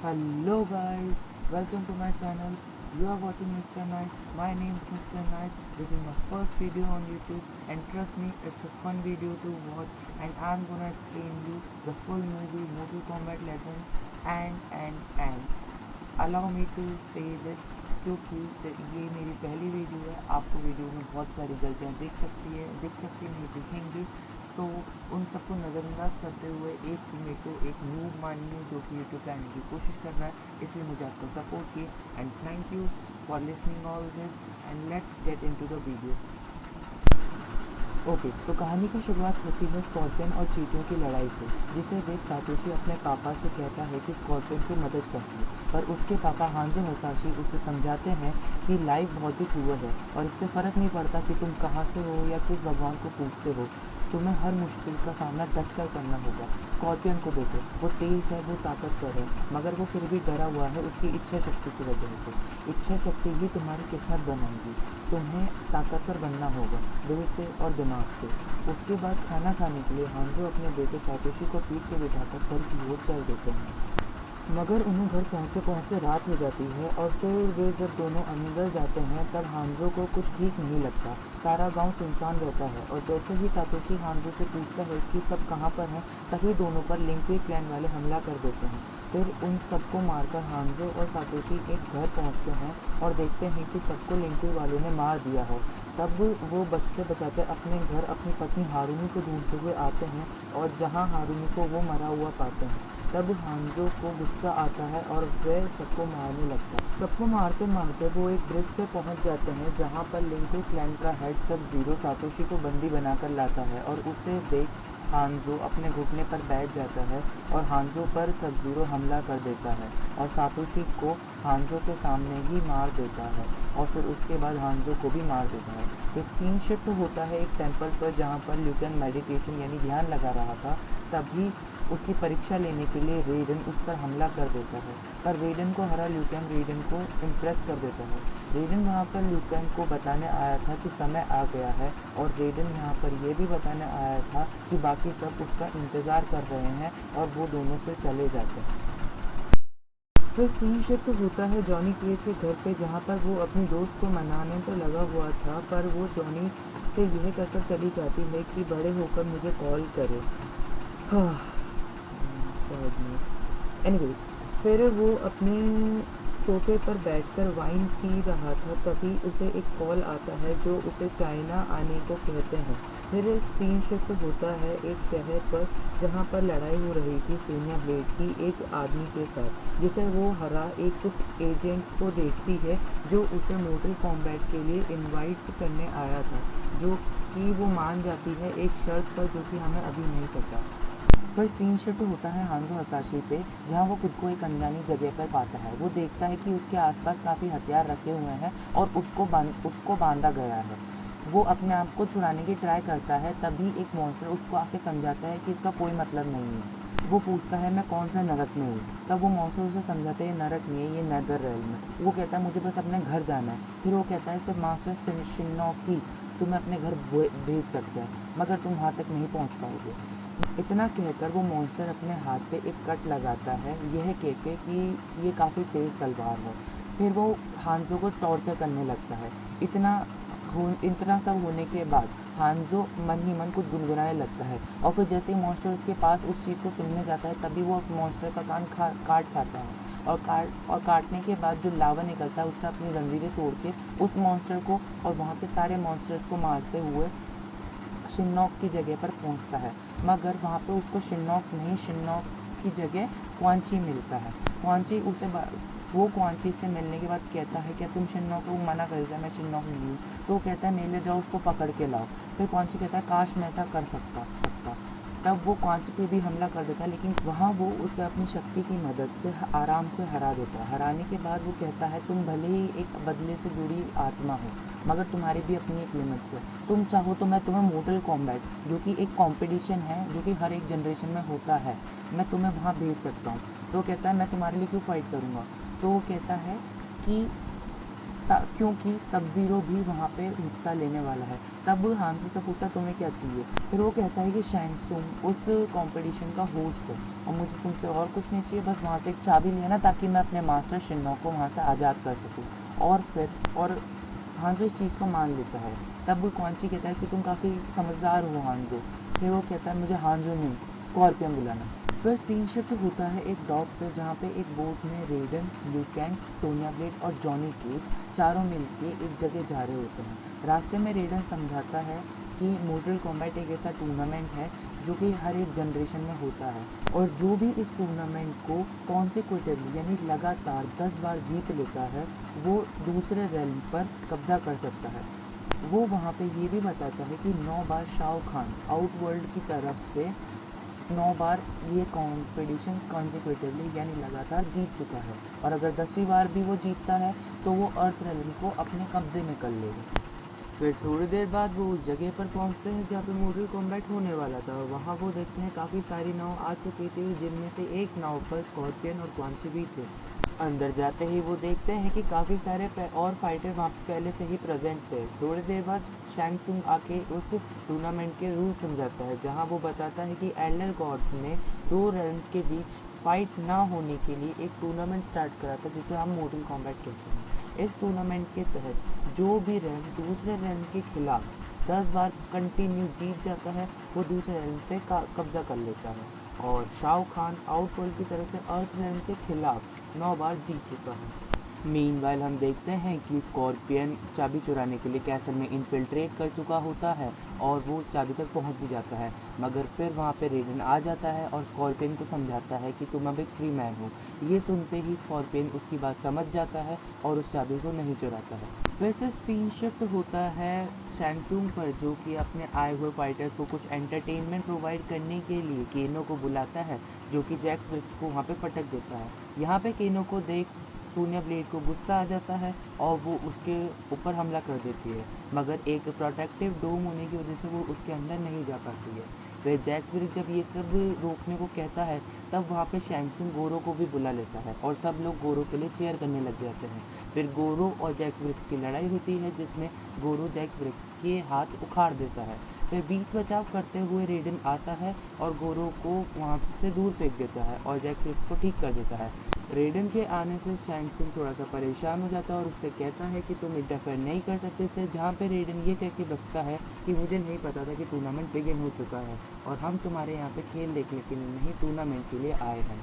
Hello guys, welcome to my channel. You are watching Mr. Nice. My name is Mr. Nice. This is my first video on YouTube and trust me, it's a fun video to watch and I'm gonna explain you the full movie Mortal Kombat Legend and allow me to say this क्योंकि ये मेरी पहली video है। आपको video में बहुत सारी गलतियाँ दिख सकती नहीं दिखेंगी। तो उन सबको नज़रअंदाज करते हुए मेरे को एक नूब मानिए जो कि यूट्यूब पे आने की कोशिश कर रहा है, इसलिए मुझे आपका सपोर्ट चाहिए and thank you for listening all this and let's get into the video. Okay, तो कहानी की शुरुआत होती है स्कॉर्पियन और चींटियों की लड़ाई से, जिसे देख सातोशी अपने पापा से कहता है कि स्कॉर्पियन को मदद चाहिए, पर उसके पापा हांजो हसाशी उसे समझाते हैं कि लाइफ बहुत ही क्रूअल है और इससे फ़र्क नहीं पड़ता कि तुम कहाँ से हो या किस भगवान को पूजते हो, तुम्हें हर मुश्किल का सामना डट कर करना होगा। स्कॉर्पियन को देखो, वो तेज़ है, वो ताकतवर है, मगर वो फिर भी डरा हुआ है उसकी इच्छा शक्ति की वजह से। इच्छा शक्ति ही तुम्हारी किस्मत बनाएगी। तुम्हें ताकतवर बनना होगा दिल से और दिमाग से। उसके बाद खाना खाने के लिए हांजो अपने बेटे सातोशी को पीठ पे बिठाकर घर की ओर चल देते हैं, मगर उन्हें घर पहुँचते रात हो जाती है और फिर वे जब दोनों अंदर जाते हैं तब हांजो को कुछ ठीक नहीं लगता। सारा गांव सुनसान रहता है और जैसे ही सातोशी हांजो से पूछता है कि सब कहाँ पर हैं, तभी दोनों पर लिंक्वे क्लैन वाले हमला कर देते हैं। फिर उन सबको मारकर हांजो और सातोशी एक घर पहुंचते हैं और देखते हैं कि सबको लिंक्वे वालों ने मार दिया है। तब वो बचते बचाते अपने घर अपनी पत्नी हारुमी को ढूंढते हुए आते हैं और जहाँ हारुमी को वो मरा हुआ पाते हैं। तब हांजो को गुस्सा आता है और वह सबको मारने लगता है। सबको मारते मारते वो एक ब्रिज पे पहुंच जाते हैं जहां पर लिंक्वे क्लैन का हेड सब ज़ीरो सातोशी को बंदी बनाकर लाता है और उसे देख हांजो अपने घुटने पर बैठ जाता है और हांजो पर सब ज़ीरो हमला कर देता है और सातोशी को हांजो के सामने ही मार देता है और फिर उसके बाद हांजो को भी मार देता है। तो सीन शिफ्ट होता है एक टेम्पल पर जहाँ पर ल्यूकन मेडिटेशन यानी ध्यान लगा रहा था। तभी उसकी परीक्षा लेने के लिए रेडन उस पर हमला कर देता है, पर रेडन को हरा ल्यूकन रेडन को इम्प्रेस कर देता है। रेडन वहाँ पर ल्यूकन को बताने आया था कि समय आ गया है और रेडन यहाँ पर यह भी बताने आया था कि बाकी सब उसका इंतज़ार कर रहे हैं और वो दोनों फिर चले जाते हैं। फिर सीन शिफ्ट होता है जॉनी केज के घर पे जहाँ पर वो अपनी दोस्त को मनाने पर लगा हुआ था, पर वो जॉनी से यह कहकर चली जाती है कि बड़े होकर मुझे कॉल करे। हाँ, एनीवेज, फिर वो अपने सोफे पर बैठकर वाइन पी रहा था, तभी उसे एक कॉल आता है जो उसे चाइना आने को कहते हैं। फिर सीन शिफ्ट होता है एक शहर पर जहाँ पर लड़ाई हो रही थी सोनिया ब्लेड की एक आदमी के साथ, जिसे वो हरा एक एजेंट को देखती है जो उसे मोर्टल कॉम्बैट के लिए इनवाइट करने आया था, जो कि वो मान जाती है एक शर्त पर जो कि हमें अभी नहीं पता। पर सीन शिफ्ट होता है हांजो हसाशी पे जहाँ वो खुद को एक अनजानी जगह पर पाता है। वो देखता है कि उसके आसपास काफ़ी हथियार रखे हुए हैं और उसको बांधा गया है। वो अपने आप को छुड़ाने की ट्राई करता है, तभी एक मॉन्स्टर उसको आके समझाता है कि इसका कोई मतलब नहीं है। वो पूछता है मैं कौन सा नरक में हूँ, तब वो मॉन्स्टर उसे समझाता है ये नरक नहीं है, ये नेदर रेल्म है। वो कहता है मुझे बस अपने घर जाना है। फिर वो कहता है सिर्फ मास्टर शिन्नोकी तुम्हें अपने घर भेज सकता है, मगर तुम वहाँ तक नहीं पहुँच पाओगे। इतना कहकर वो मॉन्स्टर अपने हाथ पे एक कट लगाता है, यह कहके कि ये काफ़ी तेज़ तलवार है। फिर वो हांजो को टॉर्चर करने लगता है। इतना सब होने के बाद हांजो मन ही मन कुछ गुनगुनाने लगता है और फिर जैसे ही मॉन्स्टर उसके पास उस चीज़ को सुनने जाता है तभी वो मॉन्स्टर का कान काट खाता है और काटने के बाद जो लावा निकलता है उससे अपनी जंजीरें तोड़ के उस मॉन्स्टर को और वहाँ पे सारे मॉन्स्टर्स को मारते हुए शिन्नोक की जगह पर पहुंचता है, मगर वहाँ पे उसको शिन्नोक नहीं, शिन्नोक की जगह क्वांची मिलता है। वो क्वांची से मिलने के बाद कहता है क्या तुम शिन्नोक को मना कर दिया, मैं शिन्नोक नहीं हूँ। तो वो कहता है मेले जाओ उसको पकड़ के लाओ। फिर क्वांची कहता है काश मैं ऐसा कर सकता। तब वो क्वांची पे भी हमला कर देता है, लेकिन वहाँ वो उसे अपनी शक्ति की मदद से आराम से हरा देता है। हराने के बाद वो कहता है तुम भले ही एक बदले से जुड़ी आत्मा हो, मगर तुम्हारी भी अपनी एक लिमिट्स है। तुम चाहो तो मैं तुम्हें मोर्टल कॉम्बैट जो कि एक कंपटीशन है जो कि हर एक जनरेशन में होता है, मैं तुम्हें वहाँ भेज सकता हूँ। तो कहता है मैं तुम्हारे लिए क्यों फ़ाइट करूँगा। तो वो कहता है कि क्योंकि सब ज़ीरो भी वहाँ पे हिस्सा लेने वाला है। तब हांजू से पूछता तुम्हें क्या चाहिए, फिर वो कहता है कि शैंग सुंग उस कंपटीशन का होस्ट है और मुझे तुमसे और कुछ नहीं चाहिए, बस वहाँ से एक चाबी लेना ताकि मैं अपने मास्टर शिन्नो को वहाँ से आज़ाद कर सकूँ। और हांजू इस चीज़ को मान लेता है। तब क्वांची कहता है कि तुम काफ़ी समझदार हो हांजू। फिर वो कहता है मुझे हांजू नहीं स्कॉर्पियन बुलाना। फिर सीन शिफ्ट होता है एक डॉक पे, जहाँ पे एक बोट में रेडन, लिu कैंग, सोनिया ब्लेड और जॉनी केज चारों मिलके एक जगह जा रहे होते हैं। रास्ते में रेडन समझाता है कि मोर्टल कॉम्बैट एक ऐसा टूर्नामेंट है जो कि हर एक जनरेशन में होता है और जो भी इस टूर्नामेंट को कॉन्सिक्यूटिवली यानी लगातार 10 बार जीत लेता है वो दूसरे रेल्म पर कब्जा कर सकता है। वो वहाँ पे ये भी बताता है कि 9 बार शाओ खान आउटवर्ल्ड की तरफ से 9 बार ये कॉम्पिटिशन कॉन्सिक्यूटिवली यानी लगातार जीत चुका है और अगर 10वीं बार भी वो जीतता है तो वो अर्थ रेल्म को अपने कब्जे में कर लेगा। फिर थोड़ी देर बाद वो उस जगह पर पहुंचते हैं जहाँ पे मोर्टल कॉम्बैट होने वाला था। वहाँ वो देखते हैं काफ़ी सारी नाव आ चुकी थी, जिनमें से एक नाव पर स्कॉर्पियन और क्वांची भी थे। अंदर जाते ही वो देखते हैं कि काफ़ी सारे और फाइटर वहाँ पे पहले से ही प्रेजेंट थे। थोड़ी देर बाद शैंग सुंग आके उस टूर्नामेंट के रूल समझाता है, जहाँ वो बताता है कि एल्डर गॉड्स ने 2 रेल्म के बीच फाइट ना होने के लिए एक टूर्नामेंट स्टार्ट करा था जिसे हम मोर्टल कॉम्बैट कहते हैं। इस टूर्नामेंट के तहत जो भी रेल्म दूसरे रेल्म के खिलाफ 10 बार कंटिन्यू जीत जाता है वो दूसरे रेल्म पे कब्जा कर लेता है और शाओ खान आउटवर्ल्ड की तरफ से अर्थ रेल्म के खिलाफ 9 बार जीत चुका है। मीनवाइल हम देखते हैं कि स्कॉर्पियन चाबी चुराने के लिए कैसल में इन्फिल्ट्रेट कर चुका होता है और वो चाबी तक पहुंच भी जाता है, मगर फिर वहाँ पे रेडन आ जाता है और स्कॉर्पियन को समझाता है कि तुम अब एक फ्री मैन हो। ये सुनते ही स्कॉर्पियन उसकी बात समझ जाता है और उस चाबी को नहीं चुराता है। वैसे सीन शिफ्ट होता है शैंग सुंग पर, जो कि अपने आए हुए फाइटर्स को कुछ एंटरटेनमेंट प्रोवाइड करने के लिए केनो को बुलाता है, जो कि जैक्स ब्रिग्स को वहाँ पे पटक देता है। यहाँ पे केनो को देख सोनिया ब्लेड को गुस्सा आ जाता है और वो उसके ऊपर हमला कर देती है, मगर एक प्रोटेक्टिव डोम होने की वजह से वो उसके अंदर नहीं जा पाती है। फिर जैक्स ब्रिग्स जब ये सब रोकने को कहता है तब वहाँ पे शैंग सुंग गोरो को भी बुला लेता है और सब लोग गोरो के लिए चेयर करने लग जाते हैं। फिर गोरो और जैक्स ब्रिग्स की लड़ाई होती है, जिसमें गोरो जैक्स ब्रिग्स के हाथ उखाड़ देता है। फिर बीच बचाव करते हुए रेडन आता है और गोरो को वहाँ से दूर फेंक देता है और जैक्स ब्रिग्स को ठीक कर देता है। रेडन के आने से शैंग सुंग थोड़ा सा परेशान हो जाता है और उससे कहता है कि तुम इंटरफेयर नहीं कर सकते थे, जहाँ पे रेडन ये कह के बचता है कि मुझे नहीं पता था कि टूर्नामेंट बिगिन हो चुका है और हम तुम्हारे यहाँ पे खेल देखने के लिए नहीं टूर्नामेंट के लिए आए हैं।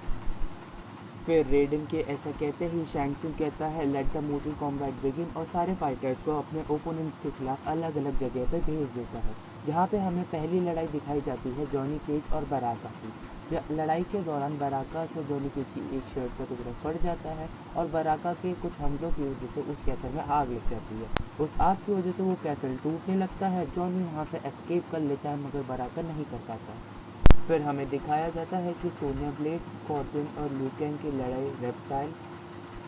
फिर रेडन के ऐसा कहते ही शैंग सुंग कहता है let the mortar combat begin और सारे फाइटर्स को अपने ओपोनेंट्स के खिलाफ अलग अलग जगह पर भेज देता है, जहाँ पे हमें पहली लड़ाई दिखाई जाती है जॉनी केज और बराका की। लड़ाई के दौरान बराका से जॉनी केज की एक शर्ट का टुकड़ा फट जाता है और बराका के कुछ हमलों की वजह से उस कैसल में आग लग जाती है। उस आग की वजह से वो कैसल टूटने लगता है। जॉनी वहाँ से एस्केप कर लेता है मगर बराका नहीं कर पाता। फिर हमें दिखाया जाता है कि सोनिया ब्लेड, स्कॉर्पियन और लिu कैंग की लड़ाई रेप्टाइल,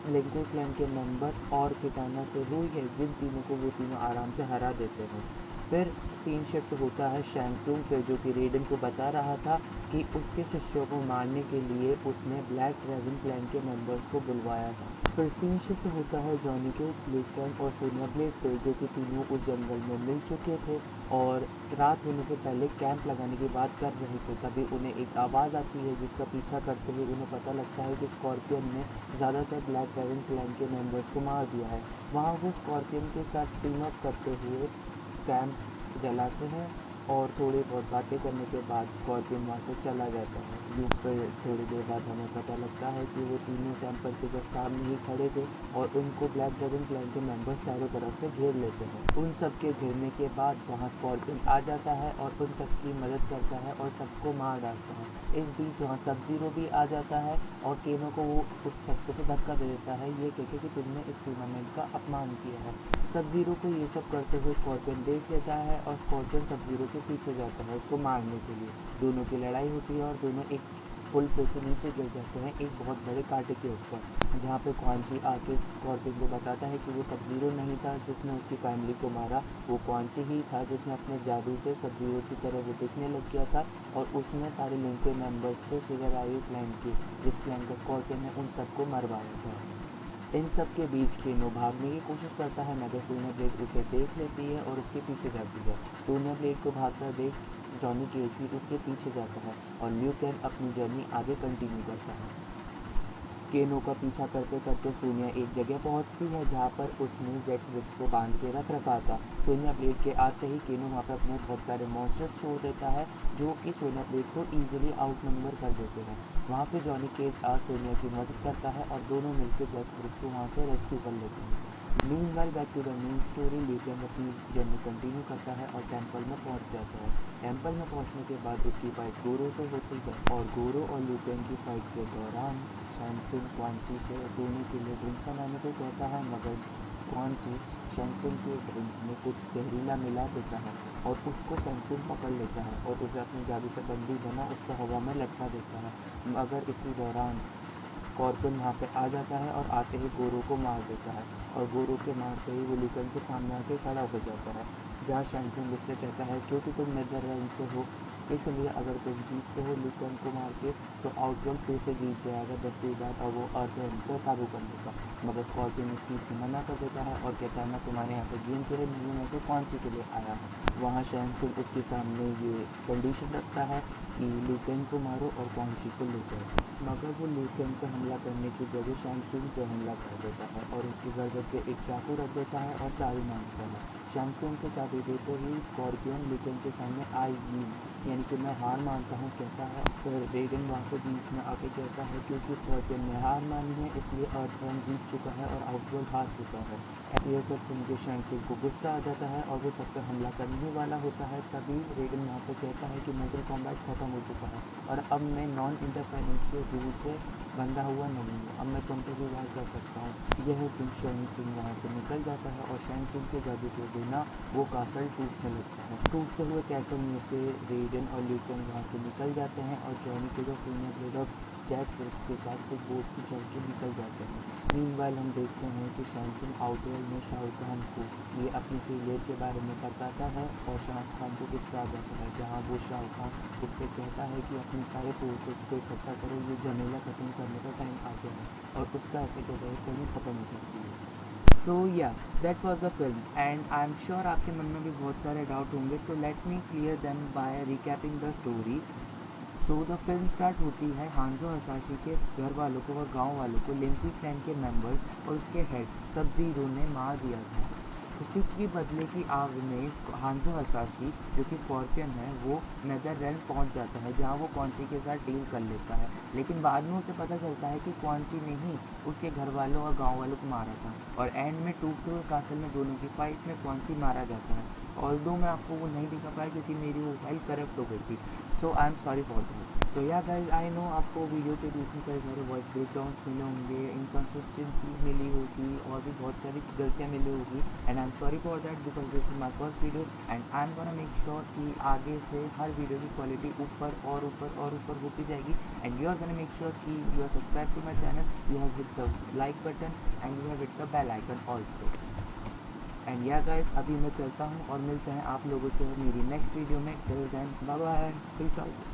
लिंको क्लैन के मेंबर और किटाना से हुई है, जिन तीनों को वो तीनों आराम से हरा देते हैं। फिर सीन शिफ्ट होता है शैंग सुंग पे, जो कि रेडन को बता रहा था कि उसके शिष्यों को मारने के लिए उसने ब्लैक ड्रैगन क्लैन के मेंबर्स को बुलवाया था। फिर सीन शिफ्ट होता है जॉनी केज, लिu कैंग और सोनिया ब्लेड पे, जो कि तीनों उस जंगल में मिल चुके थे और रात होने से पहले कैंप लगाने की बात कर रहे थे। तभी उन्हें एक आवाज़ आती है जिसका पीछा करते हुए उन्हें पता लगता है कि स्कॉर्पियन ने ज़्यादातर ब्लैक ड्रैगन क्लैन के मेंबर्स को मार दिया है। वहाँ वो स्कॉर्पियन के साथ टीम अप करते हुए कैंप जलाते हैं और थोड़ी बहुत बातें करने के बाद स्कॉर्पियन वहाँ से चला जाता है। यूँ पर थोड़ी देर बाद हमें पता लगता है कि वो तीनों टेम्पल के जस्ट सामने ही खड़े थे और उनको ब्लैक ड्रैगन क्लैन के मेंबर्स चारों तरफ से घेर लेते हैं। उन सब के घेरने के बाद वहाँ स्कॉर्पियन आ जाता है और उन सब की मदद करता है और सबको मार डालता है। इस बीच वहाँ सब ज़ीरो भी आ जाता है और केनो को वो उस छत से धक्का दे देता है, ये कह के कि तुमने इस टूर्नामेंट का अपमान किया है। सब ज़ीरो को ये सब करते हुए स्कॉर्पियन देख लेता है और स्कॉर्पियन सब ज़ीरो के पीछे जाता है उसको मारने के लिए। दोनों की लड़ाई होती है और दोनों एक पुल पे से नीचे गिर जाते हैं एक बहुत बड़े कांटे के ऊपर, जहाँ पे क्वांची आके स्कॉर्पियन को बताता है कि वो सब ज़ीरो नहीं था जिसने उसकी फैमिली को मारा, वो क्वांची ही था जिसने अपने जादू से सब ज़ीरो की तरह वो दिखने लग गया था और उसने सारे लिंक के मेम्बर्स से शिवरायु क्लैन की, जिस क्लैन का स्कॉर्पियन है, उन सबको मरवाया था। इन सब के बीच केनो भागने की कोशिश करता है मगर सोनिया ब्लेड उसे देख लेती है और उसके पीछे जाती है। सोनिया ब्लेड को भागकर देख जॉनी केज भी उसके पीछे जाता है और ल्यूक केन अपनी जर्नी आगे कंटिन्यू करता है। केनो का पीछा करते करते सोनिया एक जगह पहुंचती है जहां पर उसने जैक्स ब्रिक्स को बांध के रख रखा था। सोनिया ब्लेड के आते ही केनो वहां पर अपने बहुत सारे मॉन्स्टर्स छोड़ देता है जो कि सोनिया ब्लेड को ईजिली आउट नंबर कर देते हैं। वहां पे जॉनी केज आज सोनिया की मदद करता है और दोनों मिलकर जैक्स ब्रिक्स को वहां से रेस्क्यू कर लेते हैं। Meanwhile back to the main story, ल्यूकेन अपनी जर्नी कंटिन्यू करता है और टेम्पल में पहुंच जाता है। टेम्पल में पहुंचने के बाद उसकी फाइट गोरो से होती है और गोरो और ल्यूकेन की फाइट के दौरान शैनसुन क्वांची से दोनों के लिए ड्रिंक बनाने को कहता है मगर क्वांची शैनसुन के ड्रिंक में कुछ जहरीला मिला देता है और उसको शैनसुन पकड़ लेता है और उसे अपनी जादू से बंदी बना उसको हवा में लटका देता है। मगर इसी दौरान स्कॉर्पियन वहाँ पे आ जाता है और आते ही गोरो को मार देता है और गोरो के मारते ही वो ल्यूकेन के सामने आके खड़ा हो जाता है। जहाँ शैनसुन उससे कहता है क्योंकि तुम नेदरलैंड से हो इसलिए अगर तुम जीतते हो ल्यूकेन को मार के तो आउटवर्ल्ड फिर से जीत जाएगा 10 बाद और वो अर्थ को काबू कर लेगा। मगर स्कॉर्पियन इस चीज़ से मना कर देता है और कहता है मैं तुम्हारे यहाँ पे गेम के लिए नहीं, मैं तो क्वांची के लिए आया हूँ। वहाँ शैनसुन उसके सामने ये कंडीशन रखता है कि ल्यूकेन को मारो और क्वांची को ले जाओ। मगर वो ल्यूकेन पर हमला करने की जगह शैनसुन पर हमला कर देता है और उसकी गर्दन पे एक चाकू रख देता है और चाबी मांगता है। शैनसुन को चाबी देते ही स्कॉर्पियन ल्यूकेन के सामने आई यानी कि मैं हार मानता हूँ कहता है। फिर रेगन वहाँ पे बीच में आके कहता है क्योंकि स्कॉर्पियन ने हार मानी है इसलिए अर्थवर्ल्ड जीत चुका है और आउटवर्ल्ड हार चुका है। ये सब सुन के शैनसुन को गुस्सा आ जाता है और वो सब पर हमला करने वाला होता है। तभी रेगन वहाँ पे कहता है कि मोर्टल कॉम्बैट खत्म हो चुका है और अब मैं नॉन इंटरफेरेंस के रूल से बंधा हुआ नहीं हूँ, अब मैं तुम पे भी वार कर सकता हूँ। यह सुन शैनसुन वहाँ से निकल जाता है और शैनसुन के जादू के बिना वो कासल टूटने लगता है। टूटते हुए कैसल में से रेगन और ल्यूकेन वहाँ से निकल जाते हैं और जॉनी के जो सोनिया ब्लेड और जैक्स ब्रिक्स के साथ एक बोट की चढ़ के निकल जाते हैं। मीनवाइल हम देखते हैं कि शैनसुन आउटवर्ल्ड में शाहरुख खान को ये अपनी फेलियर के बारे में बताता है और शाहरुख खान को गुस्सा आ जाता है जहाँ वो शाहरुख खान उससे कहता है कि अपने सारे फोर्सेस को इकट्ठा करो, ये झमेला ख़त्म करने का टाइम आ गया है और उसका ऐसे कहते हुए फिल्म ख़त्म हो जाती है। सो या that was the film and I am sure आपके मन में भी बहुत सारे डाउट होंगे, तो let me clear them by रिकैपिंग the story. So the film start होती है हांजो हसाशी के घर वालों को और गांव वालों को लिंपी क्लैन के मेंबर्स और उसके हेड सब ज़ीरो ने मार दिया था। उसी की बदले की आग में हांजो हसाशी जो कि स्कॉर्पियन है वो नेदरलैंड पहुंच जाता है जहां वो क्वांची के साथ डील कर लेता है। लेकिन बाद में उसे पता चलता है कि क्वांची ने ही उसके घर वालों और गांव वालों को मारा था और एंड में टूटते हुए कासल में दोनों की फाइट में क्वांची मारा जाता है। और दो मैं आपको वो नहीं दिखा पाया क्योंकि मेरी वो फाइल करप्ट हो गई थी। So I am sorry for that. So yeah guys I know आपको वीडियो के बीच में कई सारे वॉइस ब्रेकडाउन्स मिले होंगे, इनकन्सिस्टेंसी मिली होगी और भी बहुत सारी गलतियाँ मिली होगी and I am sorry for that because this is my first video and I am gonna make sure कि आगे से हर वीडियो की क्वालिटी ऊपर और ऊपर और ऊपर होती जाएगी and you are gonna make sure कि you are subscribe to my channel, you have hit the like button and you have hit the bell icon also. And yeah guys अभी मैं चलता हूँ और मिलते हैं आप लोगों से मेरी नेक्स्ट वीडियो में। Till then bye bye, peace out.